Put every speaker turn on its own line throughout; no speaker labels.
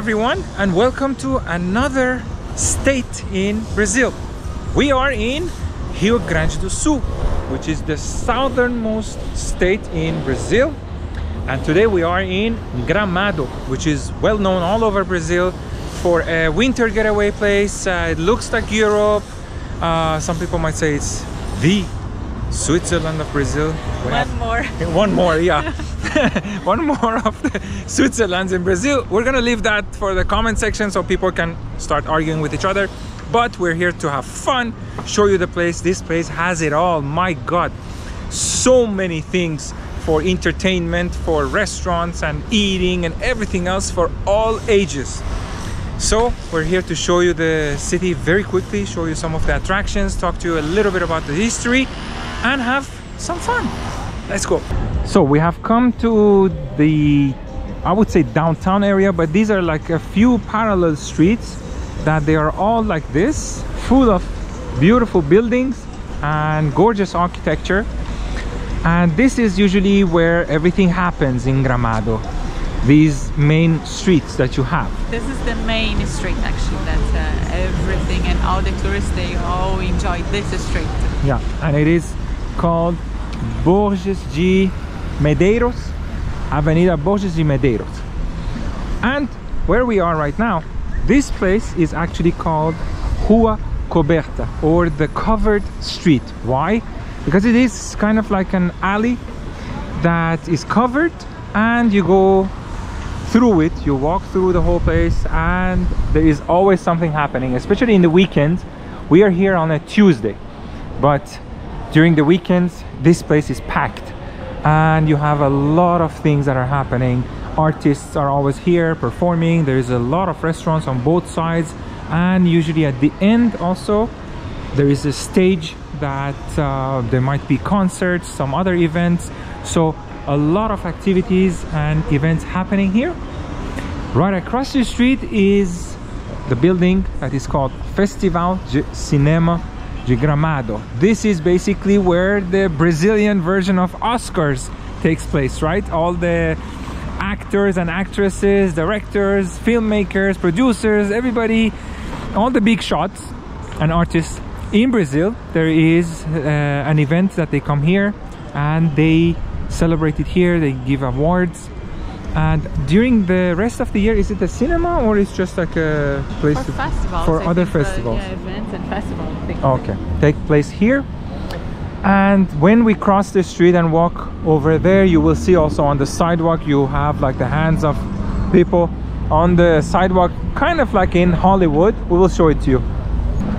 everyone, and welcome to another state in Brazil. We are in Rio Grande do Sul, which is the southernmost state in Brazil. And today we are in Gramado, which is well known all over Brazil for a winter getaway place. It looks like Europe. Some people might say it's the Switzerland of Brazil. One more, yeah. One more of the Switzerlands in Brazil. We're gonna leave that for the comment section so people can start arguing with each other. But we're here to have fun, show you the place. This place has it all. My God, so many things for entertainment, for restaurants and eating and everything else for all ages. So we're here to show you the city very quickly, show you some of the attractions, talk to you a little bit about the history and have some fun. Let's go. So we have come to the, I would say, downtown area, but these are like a few parallel streets that they are all like this, full of beautiful buildings and gorgeous architecture. And this is usually where everything happens in Gramado, these main streets that you have.
This is the main street actually, that everything and all the tourists, they all enjoy this street.
Yeah, and it is called Borges de Medeiros, Avenida Borges de Medeiros. And where we are right now, this place is actually called Rua Coberta, or the covered street. Why? Because it is kind of like an alley that is covered and you go through it, you walk through the whole place, and there is always something happening, especially in the weekends. We are here on a Tuesday, but during the weekends this place is packed and you have a lot of things that are happening. Artists are always here performing. There is a lot of restaurants on both sides, and usually at the end also there is a stage that there might be concerts, some other events. So a lot of activities and events happening here. Right across the street is the building that is called Festival de Cinema de Gramado. This is basically where the Brazilian version of Oscars takes place, right? All the actors and actresses, directors, filmmakers, producers, everybody, all the big shots and artists in Brazil. There is an event that they come here and they celebrate it here. They give awards. And during the rest of the year, is it a cinema or it's just like a place
for festivals,
for other festivals?
Yeah, events and festivals.
Okay, take place here. And when we cross the street and walk over there, you will see also on the sidewalk you have like the hands of people on the sidewalk, kind of like in Hollywood. We will show it to you.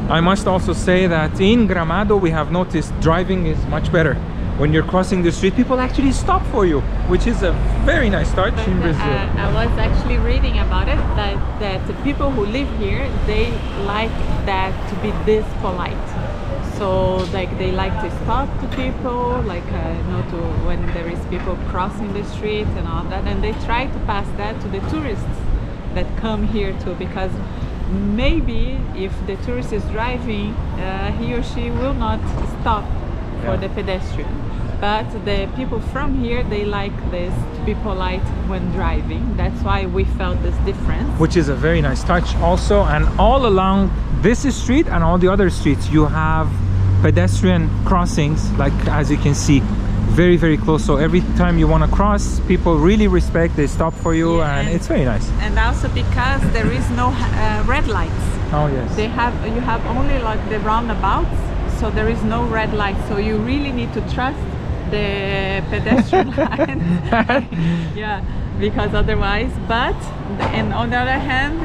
I must also say that in Gramado we have noticed driving is much better. When you're crossing the street, people actually stop for you, which is a very nice touch in Brazil.
I was actually reading about it, that the people who live here, they like that to be this polite. So like they like to stop to people, like to when there is people crossing the street and all that, and they try to pass that to the tourists that come here too, because maybe if the tourist is driving, he or she will not stop for the pedestrian. But the people from here, they like this to be polite when driving. That's why we felt this difference. Which is
a very nice touch also. And all along this street and all the other streets, you have pedestrian crossings, like as you can see, very, very close. So every time you want to cross, people really respect, they stop for you, and it's very nice.
And also because there is no red lights.
Oh yes.
You have only like the roundabouts, so there is no red light. So you really need to trust the pedestrian line. Yeah, because otherwise, and on the other hand,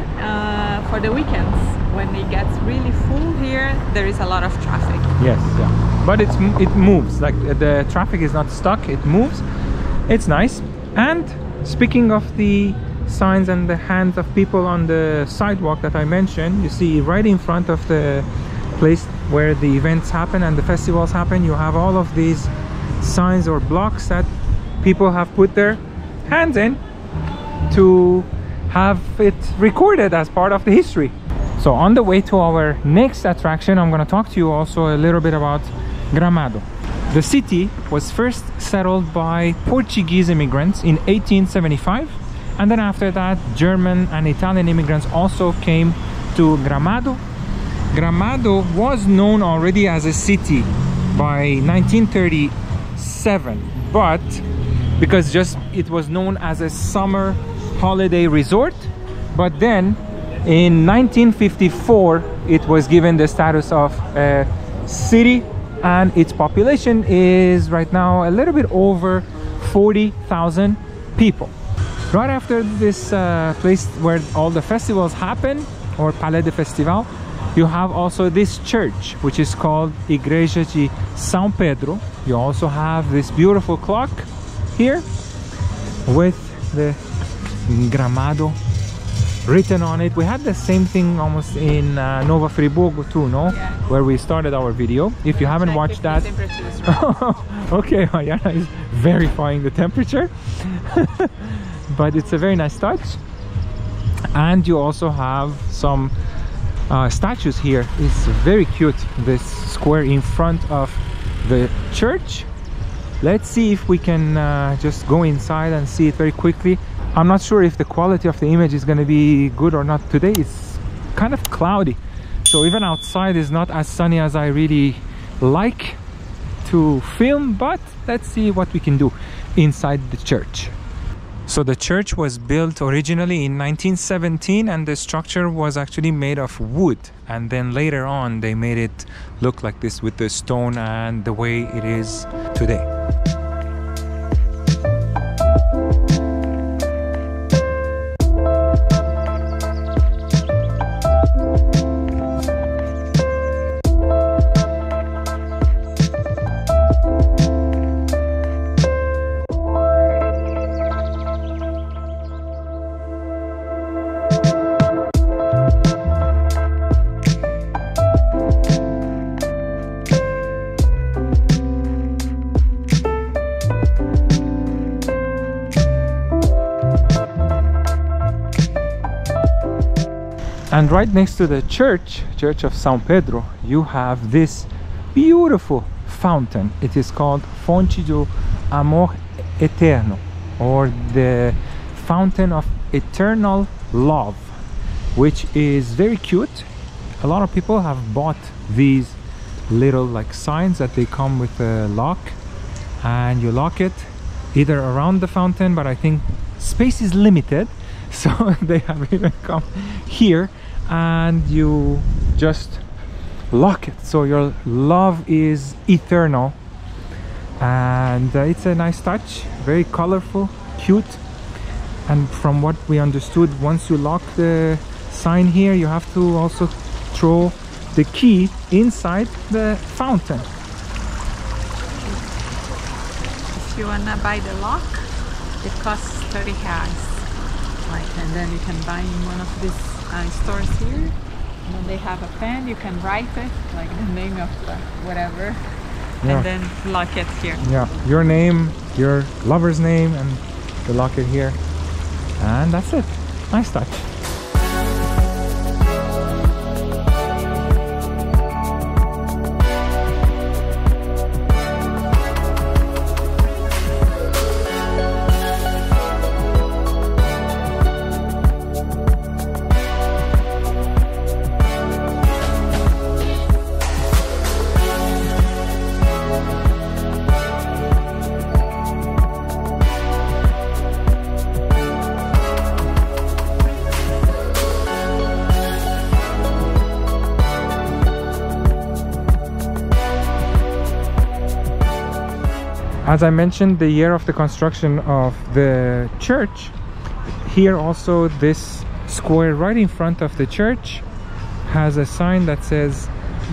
for the weekends, when it gets really full here, there is a lot of traffic.
Yes, yeah. But it moves, like the traffic is not stuck, it moves. It's nice. And speaking of the signs and the hands of people on the sidewalk that I mentioned, you see right in front of the place where the events happen and the festivals happen, you have all of these signs or blocks that people have put their hands in to have it recorded as part of the history. So on the way to our next attraction, I'm going to talk to you also a little bit about Gramado. The city was first settled by Portuguese immigrants in 1875, And then after that, German and Italian immigrants also came to Gramado. Gramado was known already as a city by 1937, but because just it was known as a summer holiday resort. But then in 1954 it was given the status of a city, and its population is right now a little bit over 40,000 people. Right after this place where all the festivals happen, or Palais de Festival, you have also this church which is called Igreja de São Pedro. You also have this beautiful clock here with the Gramado written on it. We had the same thing almost in Nova Friburgo too, no?
Yeah.
Where we started our video. If you haven't watched that, okay, Ayana is verifying the temperature. But it's a very nice touch. And you also have some statues here. It's very cute, this square in front of the church. Let's see if we can just go inside and see it very quickly. I'm not sure if the quality of the image is going to be good or not. Today it's kind of cloudy, so even outside is not as sunny as I really like to film, but let's see what we can do inside the church. So the church was built originally in 1917, and the structure was actually made of wood, and then later on they made it look like this with the stone and the way it is today. And right next to the church of São Pedro, you have this beautiful fountain. It is called Fonte do Amor Eterno, or the fountain of eternal love, which is very cute. A lot of people have bought these little like signs that they come with a lock, and you lock it either around the fountain, but I think space is limited, so they have even come here and you just lock it, so your love is eternal. And it's a nice touch, very colorful, cute. And from what we understood, once you lock the sign here, you have to also throw the key inside the fountain.
If you wanna buy the lock, it costs 30 reais. And then you can buy in one of these stores here. And then they have a pen, you can write it, like the name of whatever,
yeah.
And then lock it here.
Yeah, your name, your lover's name, and you lock it here. And that's it. Nice touch. As I mentioned, the year of the construction of the church, here also this square right in front of the church has a sign that says,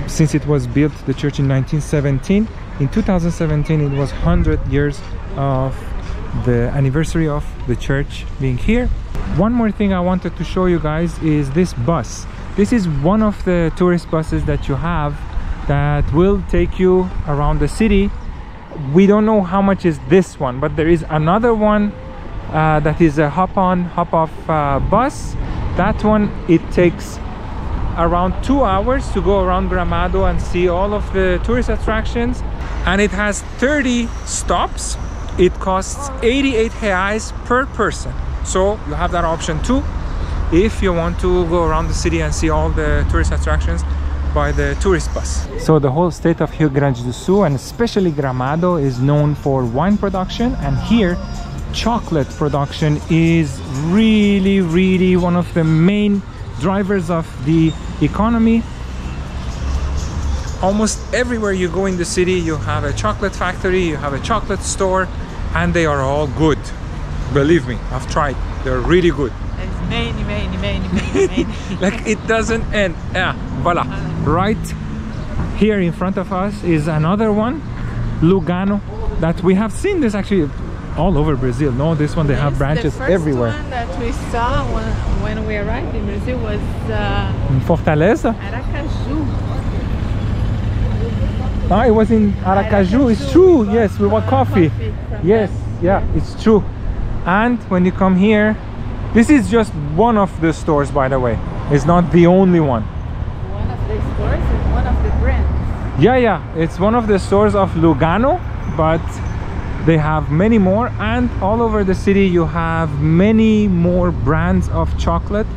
since it was built, the church in 1917, in 2017 it was 100 years of the anniversary of the church being here. One more thing I wanted to show you guys is this bus. This is one of the tourist buses that you have that will take you around the city. We don't know how much is this one, but there is another one that is a hop-on, hop-off bus. That one, it takes around 2 hours to go around Gramado and see all of the tourist attractions, and it has 30 stops. It costs 88 reais per person. So you have that option too if you want to go around the city and see all the tourist attractions by the tourist bus. So the whole state of Rio Grande do Sul, and especially Gramado, is known for wine production, and here chocolate production is really one of the main drivers of the economy. Almost everywhere you go in the city, you have a chocolate factory, you have a chocolate store, and they are all good. Believe me, I've tried. They're really good.
There's many.
Like, it doesn't end. Yeah, voila. Right here in front of us is another one, Lugano, that we have seen this actually all over Brazil. No, this one, they have branches everywhere.
The first one that we saw when we arrived in Brazil was
in Fortaleza?
Aracaju.
Ah, it was in Aracaju. It's true. Yes, we want coffee. Yes, yeah, it's true. And when you come here, this is just one of the stores, by the way. It's not the only one.
One of the stores is one of the brands.
Yeah, it's one of the stores of Lugano, but they have many more, and all over the city you have many more brands of chocolate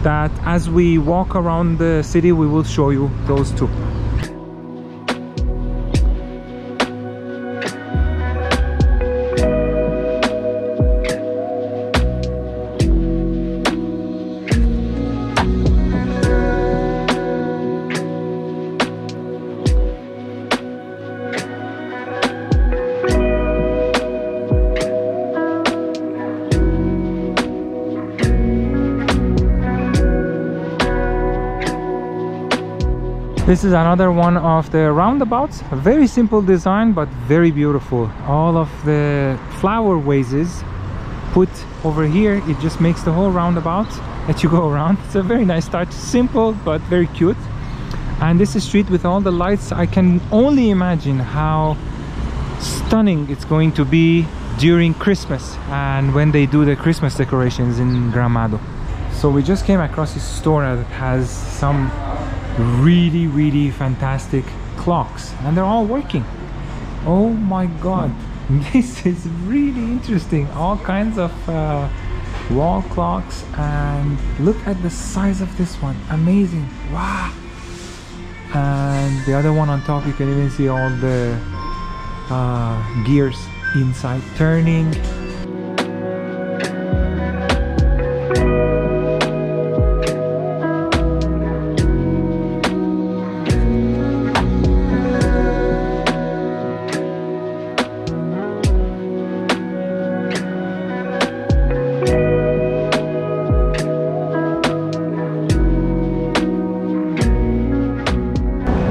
that as we walk around the city we will show you those too. This is another one of the roundabouts. A very simple design, but very beautiful. All of the flower vases put over here, it just makes the whole roundabout that you go around. It's a very nice touch. Simple, but very cute. And this is street with all the lights. I can only imagine how stunning it's going to be during Christmas and when they do the Christmas decorations in Gramado. So we just came across this store that has some really fantastic clocks, and they're all working. Oh my god, this is really interesting. All kinds of wall clocks, and look at the size of this one. Amazing. Wow. And the other one on top, you can even see all the gears inside turning.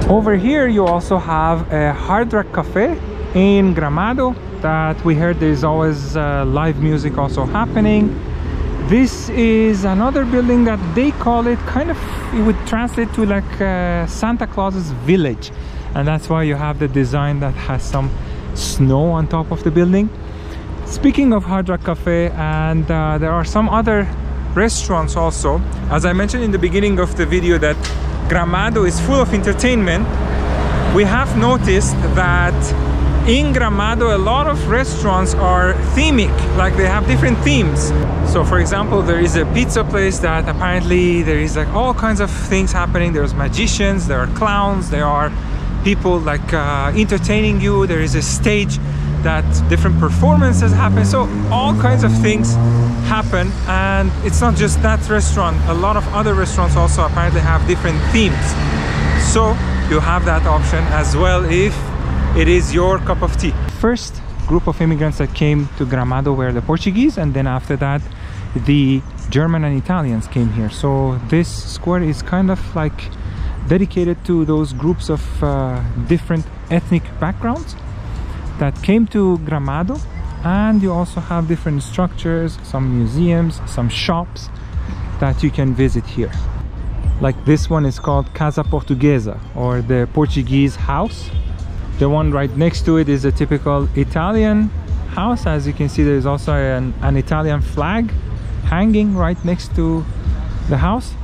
Over here you also have a Hard Rock Cafe in Gramado that we heard there's always live music also happening. This is another building that they call it, kind of, it would translate to like Santa Claus's village, and that's why you have the design that has some snow on top of the building. Speaking of Hard Rock Cafe, and there are some other restaurants also. As I mentioned in the beginning of the video that Gramado is full of entertainment, we have noticed that in Gramado a lot of restaurants are themic, like they have different themes. So for example, there is a pizza place that apparently there is like all kinds of things happening. There's magicians, there are clowns, there are people like entertaining you, there is a stage that different performances happen. So all kinds of things happen, and it's not just that restaurant. A lot of other restaurants also apparently have different themes. So you have that option as well if it is your cup of tea. First group of immigrants that came to Gramado were the Portuguese, and then after that the German and Italians came here. So this square is kind of like dedicated to those groups of different ethnic backgrounds that came to Gramado. And you also have different structures, some museums, some shops that you can visit here. Like this one is called Casa Portuguesa, or the Portuguese house. The one right next to it is a typical Italian house. As you can see, there's also an Italian flag hanging right next to the house.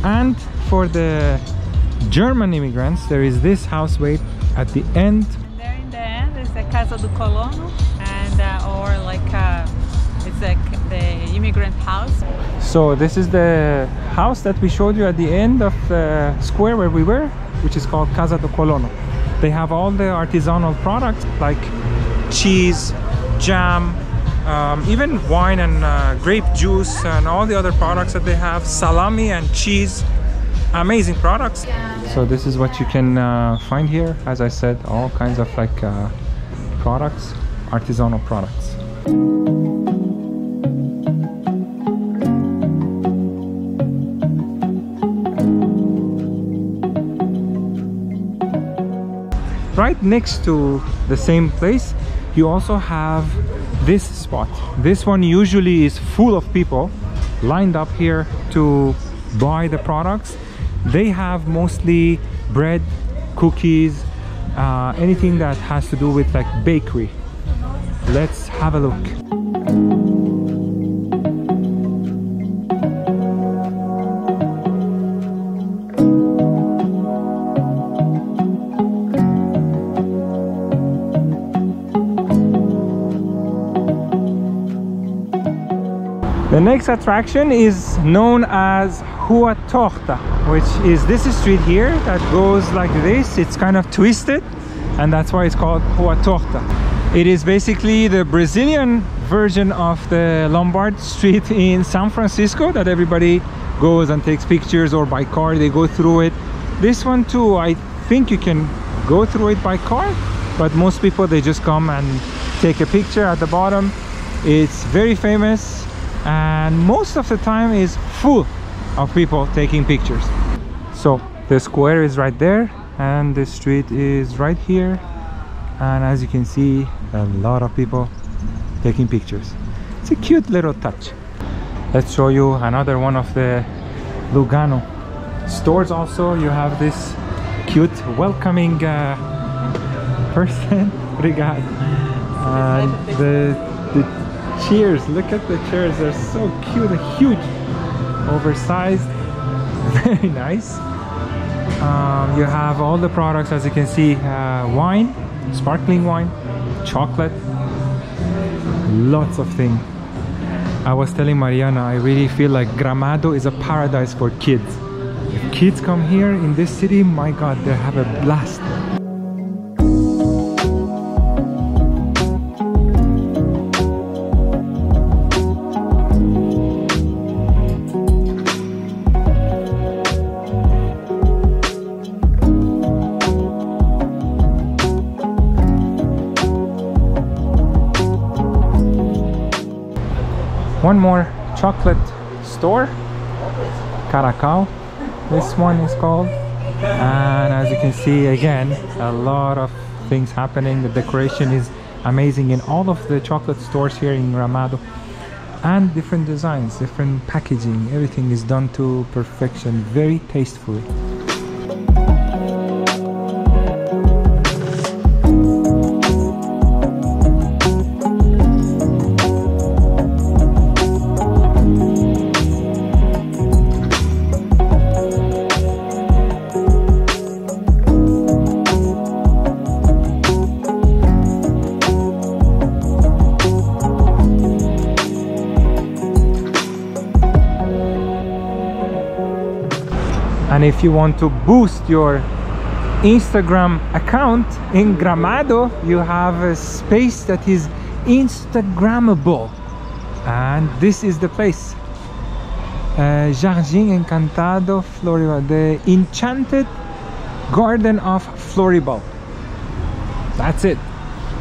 And for the German immigrants, there is this house right at the end.
There in the end is the Casa do Colono, and or like the immigrant house.
So this is the house that we showed you at the end of the square where we were, which is called Casa do Colono. They have all the artisanal products like cheese, jam, even wine and grape juice and all the other products that they have, salami and cheese. Amazing products. So this is what you can find here. As I said, all kinds of like products, artisanal products. Right next to the same place, you also have this spot. This one usually is full of people lined up here to buy the products. They have mostly bread, cookies, anything that has to do with like bakery. Let's have a look. The next attraction is known as Rua Torta, which is this street here that goes like this. It's kind of twisted, and that's why it's called Rua Torta. It is basically the Brazilian version of the Lombard street in San Francisco that everybody goes and takes pictures, or by car they go through it. This one too, I think you can go through it by car, but most people, they just come and take a picture at the bottom. It's very famous, and most of the time is full of people taking pictures. So the square is right there and the street is right here, and as you can see, a lot of people taking pictures. It's a cute little touch. Let's show you another one of the Lugano stores. Also, you have this cute welcoming person. Obrigado. And the chairs, look at the chairs, they're so cute, huge, oversized, very nice. You have all the products, as you can see, wine, sparkling wine, chocolate, lots of things. I was telling Mariana, I really feel like Gramado is a paradise for kids. If kids come here in this city, my god, they have a blast. One more chocolate store, Caracau, this one is called, and as you can see, again, a lot of things happening. The decoration is amazing in all of the chocolate stores here in Gramado, and different designs, different packaging, everything is done to perfection, very tastefully. And if you want to boost your Instagram account in Gramado, you have a space that is Instagrammable, and this is the place. Jardim Encantado Floribal, the Enchanted Garden of Floribal. That's it.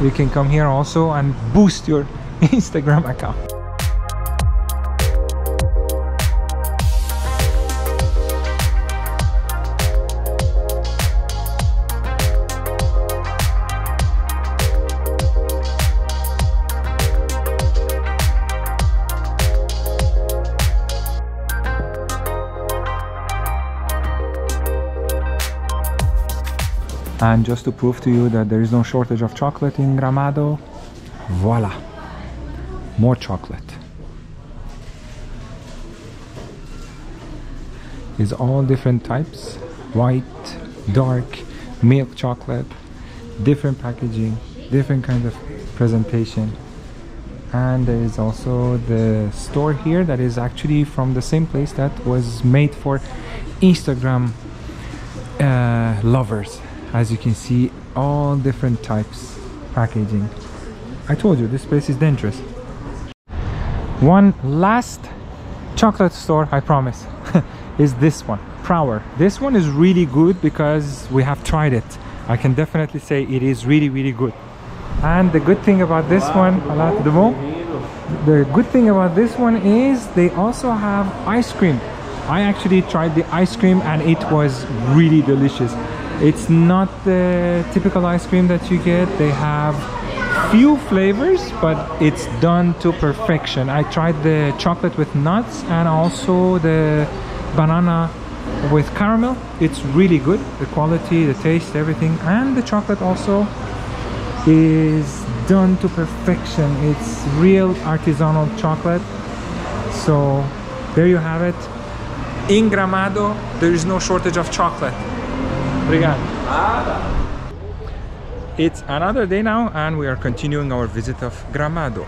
You can come here also and boost your Instagram account. And just to prove to you that there is no shortage of chocolate in Gramado, voila, more chocolate. It's all different types, white, dark, milk chocolate, different packaging, different kind of presentation. And there is also the store here that is actually from the same place that was made for Instagram lovers. As you can see, all different types packaging. I told you this place is dangerous. One last chocolate store, I promise, is this one, Prower. This one is really good because we have tried it. I can definitely say it is really good. And the good thing about this one, the good thing about this one is they also have ice cream. I actually tried the ice cream and it was really delicious. It's not the typical ice cream that you get. They have few flavors, but it's done to perfection. I tried the chocolate with nuts and also the banana with caramel. It's really good. The quality, the taste, everything. And the chocolate also is done to perfection. It's real artisanal chocolate. So there you have it. In Gramado, there is no shortage of chocolate. Obrigado. It's another day now and we are continuing our visit of Gramado.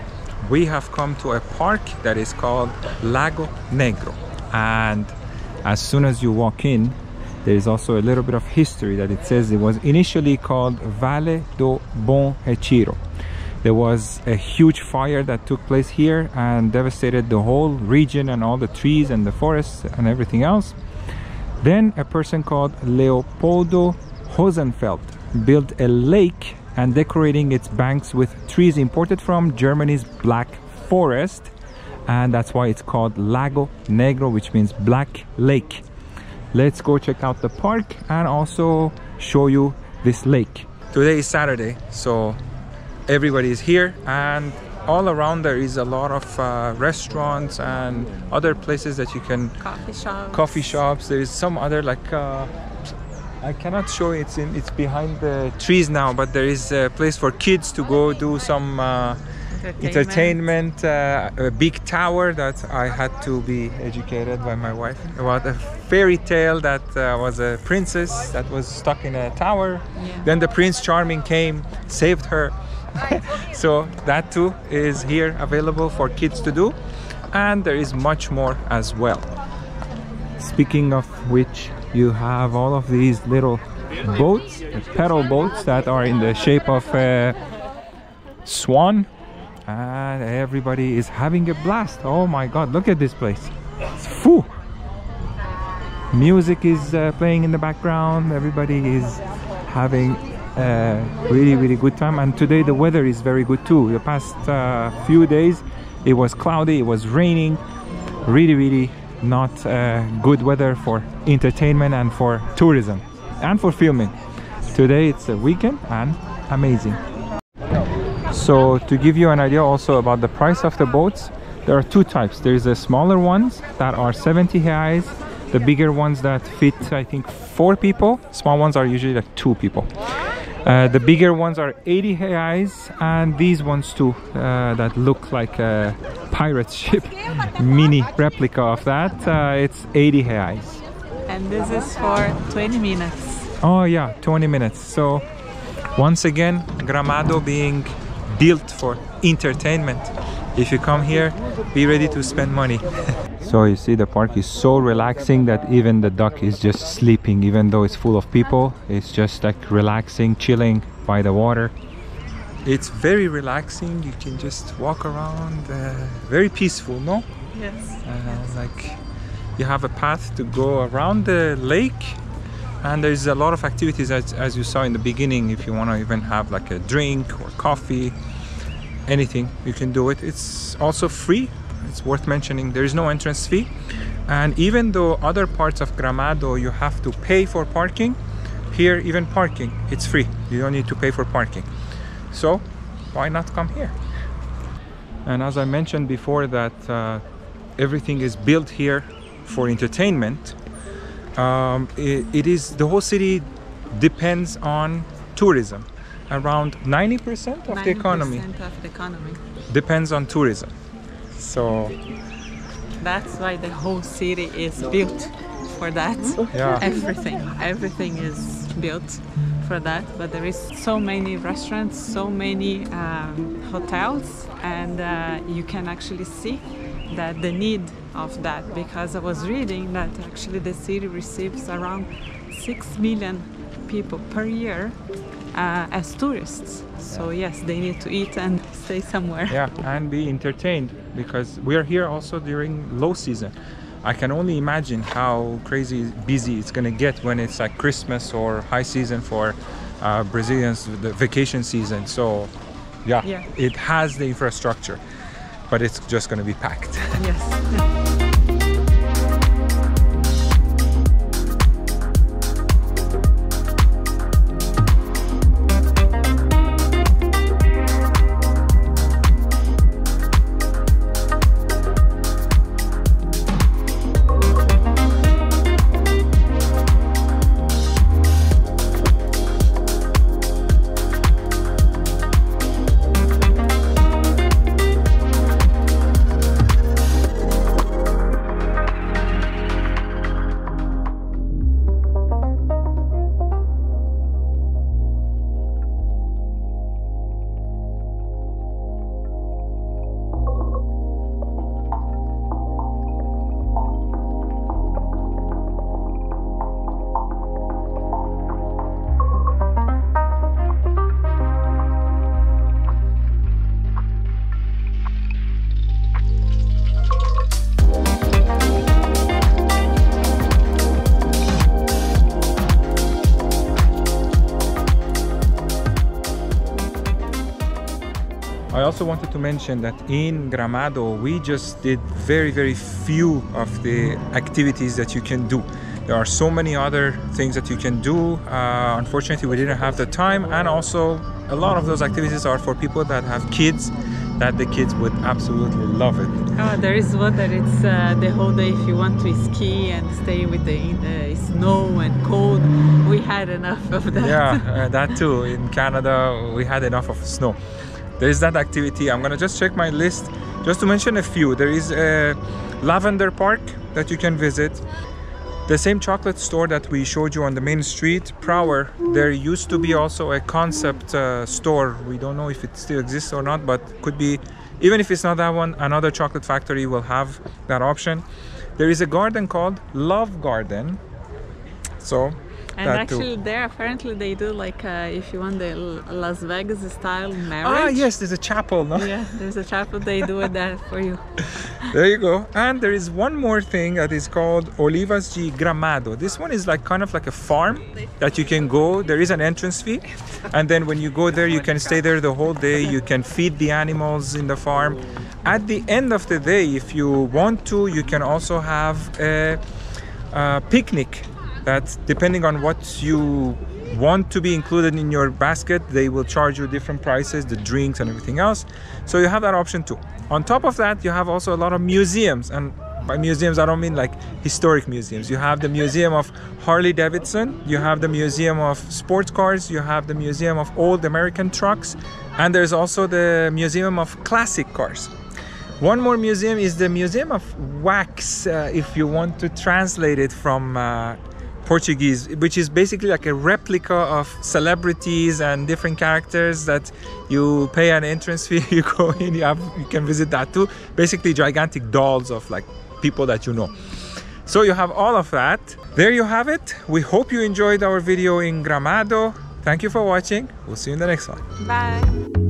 We have come to a park that is called Lago Negro, and as soon as you walk in, there is also a little bit of history that it says it was initially called Vale do Bom Retiro. There was a huge fire that took place here and devastated the whole region and all the trees and the forests and everything else. Then a person called Leopoldo Rosenfeld built a lake and decorating its banks with trees imported from Germany's Black Forest, and that's why it's called Lago Negro, which means Black Lake. Let's go check out the park and also show you this lake. Today is Saturday, so everybody is here, and all around there is a lot of restaurants and other places that you can coffee shops. There is some other like I cannot show it, it's behind the trees now, but there is a place for kids to go do some entertainment. A big tower that I had to be educated by my wife about a fairy tale that was a princess that was stuck in a tower. Then the Prince Charming came, saved her. So that too is here available for kids to do, and there is much more as well. Speaking of which, you have all of these little boats, pedal boats that are in the shape of a swan, and everybody is having a blast. Oh my god, look at this place. It's full. Music is playing in the background. Everybody is having a really good time, and today the weather is very good too. The past few days it was cloudy, it was raining, really not good weather for entertainment and for tourism and for filming. Today it's a weekend and amazing. So to give you an idea also about the price of the boats, there are two types. There is the smaller ones that are 70 reais, the bigger ones that fit I think 4 people. Small ones are usually like 2 people. The bigger ones are 80 reais, and these ones too that look like a pirate ship, mini replica of that, it's 80 reais.
And this is for 20 minutes.
Oh yeah, 20 minutes. So once again, Gramado being built for entertainment. If you come here, be ready to spend money. So you see the park is so relaxing that even the duck is just sleeping, even though it's full of people. It's just like relaxing, chilling by the water. It's very relaxing. You can just walk around, very peaceful, no?
Yes.
Like you have a path to go around the lake, and there's a lot of activities as you saw in the beginning. If you want to even have like a drink or coffee, anything, you can do it. It's also free. It's worth mentioning there is no entrance fee, and even though other parts of Gramado you have to pay for parking, here even parking it's free. You don't need to pay for parking, so why not come here? And as I mentioned before that everything is built here for entertainment. It is, the whole city depends on tourism. Around 90% of the economy depends on tourism. So
that's why the whole city is built for that.
Yeah.
Everything is built for that, but there is so many restaurants, so many hotels, and you can actually see that the need of that, because I was reading that actually the city receives around 6 million people per year as tourists. So yes, they need to eat and stay somewhere.
Yeah, and be entertained, because we are here also during low season. I can only imagine how crazy busy it's gonna get when it's like Christmas or high season for Brazilians, the vacation season. So yeah, it has the infrastructure, but it's just gonna be packed.
Yes.
I also wanted to mention that in Gramado we just did very few of the activities that you can do. There are so many other things that you can do. Unfortunately, we didn't have the time, and also a lot of those activities are for people that have kids, that the kids would absolutely love it.
Oh, there is one that it's the whole day if you want to ski and stay with the snow and cold. We had enough of that.
Yeah, that too. In Canada, we had enough of snow. There is that activity. I'm gonna just check my list just to mention a few. There is a lavender park that you can visit. The same chocolate store that we showed you on the main street, Prower, there used to be also a concept store. We don't know if it still exists or not, but could be, even if it's not that one, another chocolate factory will have that option. There is a garden called Love Garden. So
and actually there apparently they do like if you want the Las Vegas style marriage.
Ah yes, there's a chapel, no?
Yeah, there's a chapel, they do that for you.
There you go. And there is one more thing that is called Olivas de Gramado. This one is like kind of like a farm that you can go. There is an entrance fee, and then when you go there you can stay there the whole day. You can feed the animals in the farm. At the end of the day, if you want to, you can also have a picnic. That depending on what you want to be included in your basket, they will charge you different prices, the drinks and everything else. So you have that option too. On top of that, you have also a lot of museums, and by museums I don't mean like historic museums. You have the Museum of Harley Davidson, you have the Museum of Sports Cars, you have the Museum of Old American Trucks, and there's also the Museum of Classic Cars. One more museum is the Museum of Wax, if you want to translate it from Portuguese, which is basically like a replica of celebrities and different characters that you pay an entrance fee, you go in, you can visit that too. Basically gigantic dolls of like people that you know. So you have all of that. There you have it. We hope you enjoyed our video in Gramado. Thank you for watching. We'll see you in the next one.
Bye.